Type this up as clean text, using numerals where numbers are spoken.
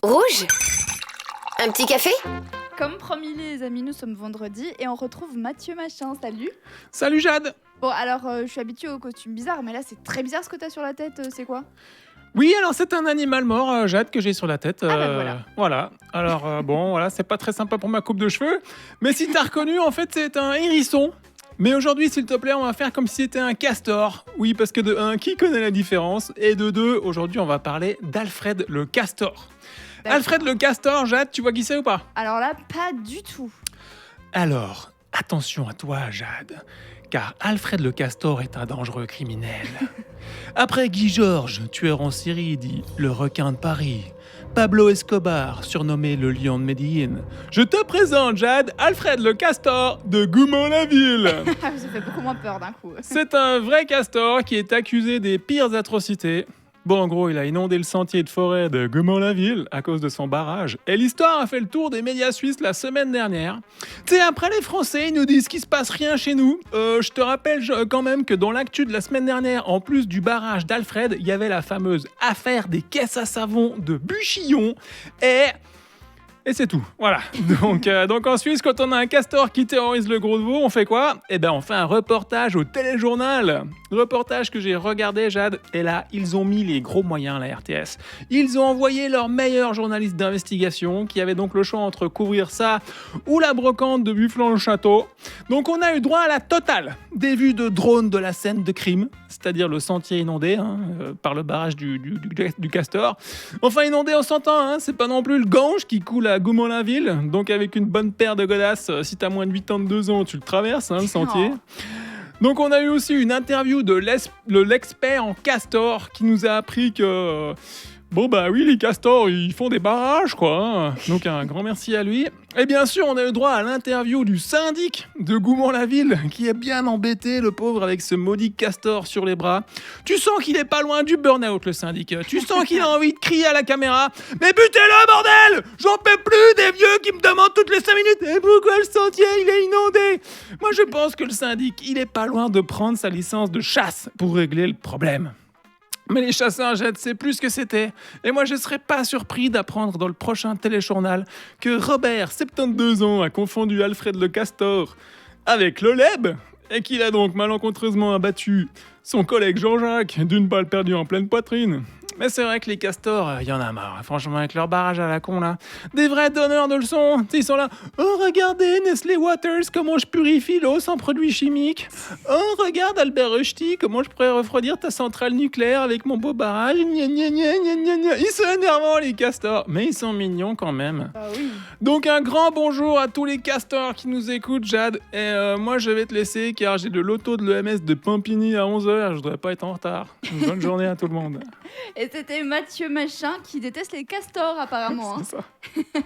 Rouge? Un petit café? Comme promis les amis, nous sommes vendredi et on retrouve Mathieu Machin, salut. Salut Jade. Bon alors je suis habituée aux costumes bizarres mais là c'est très bizarre ce que t'as sur la tête, c'est quoi? Oui, alors c'est un animal mort, Jade, que j'ai sur la tête. Voilà. Alors bon, voilà, c'est pas très sympa pour ma coupe de cheveux. Mais si t'as reconnu, en fait, c'est un hérisson. Mais aujourd'hui, s'il te plaît, on va faire comme si c'était un castor. Oui, parce que de un, qui connaît la différence? Et de deux, aujourd'hui, on va parler d'Alfred le castor. D'accord. Alfred le castor, Jade, tu vois qui c'est ou pas? Alors là pas du tout. Alors, attention à toi, Jade, car Alfred le castor est un dangereux criminel. Après Guy Georges, tueur en série, dit le requin de Paris, Pablo Escobar, surnommé le lion de Médine, je te présente, Jade, Alfred le castor de Goumoun-la-Ville. Ça fait beaucoup moins peur d'un coup. C'est un vrai castor qui est accusé des pires atrocités. Bon, en gros, il a inondé le sentier de forêt de Goumoun-la-Ville à cause de son barrage. Et l'histoire a fait le tour des médias suisses la semaine dernière. Tu sais, après les Français, ils nous disent qu'il se passe rien chez nous. Je te rappelle quand même que dans l'actu de la semaine dernière, en plus du barrage d'Alfred, il y avait la fameuse affaire des caisses à savon de Buchillon. Et c'est tout, voilà. Donc en Suisse, quand on a un castor qui terrorise le gros de veau, on fait quoi? Eh ben on fait un reportage au téléjournal. Reportage que j'ai regardé, Jade, et là, ils ont mis les gros moyens, la RTS. Ils ont envoyé leurs meilleurs journalistes d'investigation, qui avaient donc le choix entre couvrir ça ou la brocante de Bufflan-le-Château. Donc on a eu droit à la totale des vues de drone de la scène de crime, c'est-à-dire le sentier inondé par le barrage du castor. Enfin inondé, on s'entend, c'est pas non plus le Gange qui coule à Goumoun-la-Ville, donc avec une bonne paire de godasses, si t'as moins de 82 ans, tu le traverses, le sentier. Donc on a eu aussi une interview de l'expert en castor qui nous a appris que... Bon bah oui, les castors, ils font des barrages, quoi. Donc un grand merci à lui. Et bien sûr, on a eu droit à l'interview du syndic de Goumoun-la-Ville, qui est bien embêté, le pauvre, avec ce maudit castor sur les bras. Tu sens qu'il est pas loin du burn-out, le syndic. Tu sens qu'il a envie de crier à la caméra. Mais butez-le, bordel! J'en peux plus des vieux qui me demandent toutes les 5 minutes. Et pourquoi le sentier, il est inondé? Moi, je pense que le syndic, il est pas loin de prendre sa licence de chasse pour régler le problème. Mais les chasseurs jettent, c'est plus ce que c'était. Et moi, je ne serais pas surpris d'apprendre dans le prochain téléjournal que Robert, 72 ans, a confondu Alfred le castor avec Loleb et qu'il a donc malencontreusement abattu son collègue Jean-Jacques d'une balle perdue en pleine poitrine. Mais c'est vrai que les castors, il y en a marre, franchement, avec leur barrage à la con, là. Des vrais donneurs de leçons. Ils sont là. Oh, regardez, Nestlé Waters, comment je purifie l'eau sans produits chimiques. Oh, regarde, Albert Rushdie, comment je pourrais refroidir ta centrale nucléaire avec mon beau barrage. Gna, gna, gna, gna, gna, gna. Ils sont énervants, les castors. Mais ils sont mignons quand même. Ah oui. Donc, un grand bonjour à tous les castors qui nous écoutent, Jade. Et moi, je vais te laisser car j'ai de l'auto de l'EMS de Pampigny à 11h. Je voudrais pas être en retard. Bonne journée à tout le monde. Et c'était Mathieu Machin qui déteste les castors apparemment. C'est ça.